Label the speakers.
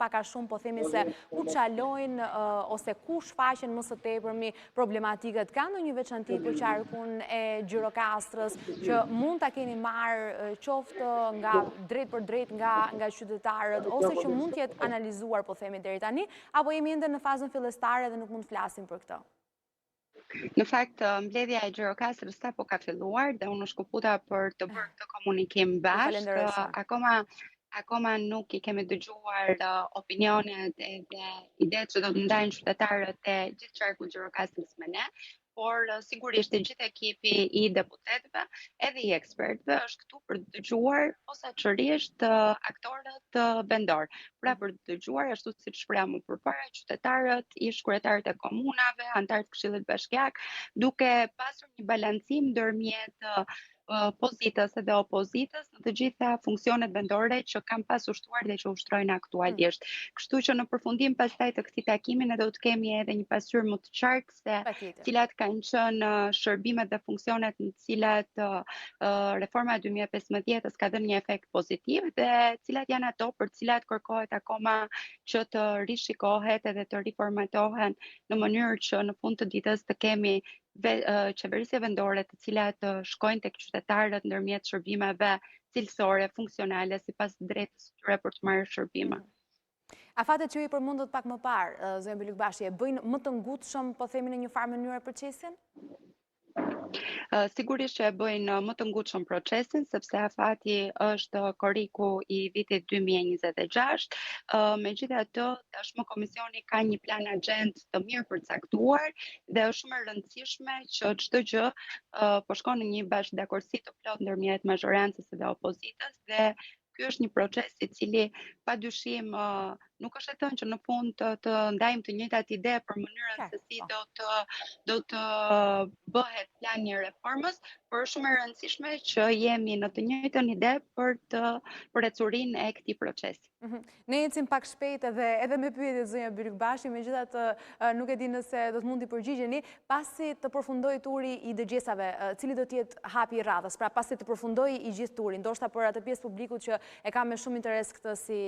Speaker 1: pak a shumë, po themi se ku qalojnë ose ku shfaqen më së tepërmi problematikët. Ka ndonjë veçanti për qarkun e Gjirokastrës që mund ta keni marrë qoftë nga drejt për drejt nga qytetarët, ose që mund të jetë analizuar, po themi deri tani, apo jemi ende në fazën fillestare dhe nuk mund të flasim për këtë?
Speaker 2: Në fakt, mbledhja e Gjirokastrës sapo ka filluar dhe unë u shkëputa për të bërë këtë komunikim bashkë. Akoma nuk i kemi dëgjuar opinionet dhe idetë që do të ndajnë qytetarët e gjithë qarkut Gjirokastrës me ne, por sigurisht e gjithë ekipi i deputetëve edhe i ekspertëve është këtu për të dëgjuar posaçërisht aktorët vendor. Pra për të dëgjuar ashtu siç shpreha më përpara qytetarët, ish kryetarët e komunave, anëtarët të Këshillit Bashkiak, duke pasur një balancim ndërmjet pozitës edhe opozitës në të gjitha funksionet vendore që kanë pas ushtuar dhe që ushtrojnë aktualisht. Kështu që në përfundim pastaj të këtij takimi ne do të kemi edhe një pasqyrë më të qartë se cilat kanë qenë shërbimet dhe funksionet në të cilat reforma e 2015-s ka dhënë një efekt pozitiv dhe cilat janë ato për të cilat kërkohet akoma që të rishikohet edhe të riformatohen në mënyrë që në fund të ditës të kemi qeverisje vendore të cilat shkojnë tek qytetarët ndërmjet shërbimeve cilësore, funksionale, sipas drejtës së tyre për të marrë shërbime.
Speaker 1: Afatet që ju i përmendët pak më parë, zonja Bylykbashi, e bëjnë më të ngutshëm, po themi në një farë mënyrë procesin?
Speaker 2: Sigurisht që e bëjnë më të ngutshëm procesin, sepse afati është koriku i vitit 2026. Megjithatë, tashmë komisioni ka një plan agjend të mirë përcaktuar dhe është shumë e rëndësishme që çdo gjë po shkon në një bashkëdakordsi të plotë ndërmjet mazhorancës dhe opozitës dhe ky është një proces i cili padyshim nuk është e thënë që në fund të ndajmë të njëjtat ide për mënyrën se si do të bëhet plani i reformës, por është shumë e rëndësishme që jemi në të njëjtën ide për ecurinë e këtij procesi.
Speaker 1: Ne ecim pak shpejt edhe me pyetjet zonja Bylykbashi, megjithatë nuk e di nëse do të mundi përgjigjeni, pasi të përfundoj turi i dëgjesave, cili do të jetë hapi i radhës, pra pasi të përfundoj i gjithë turi, ndoshta për atë pjesë publikut që e ka me shumë interes këtë si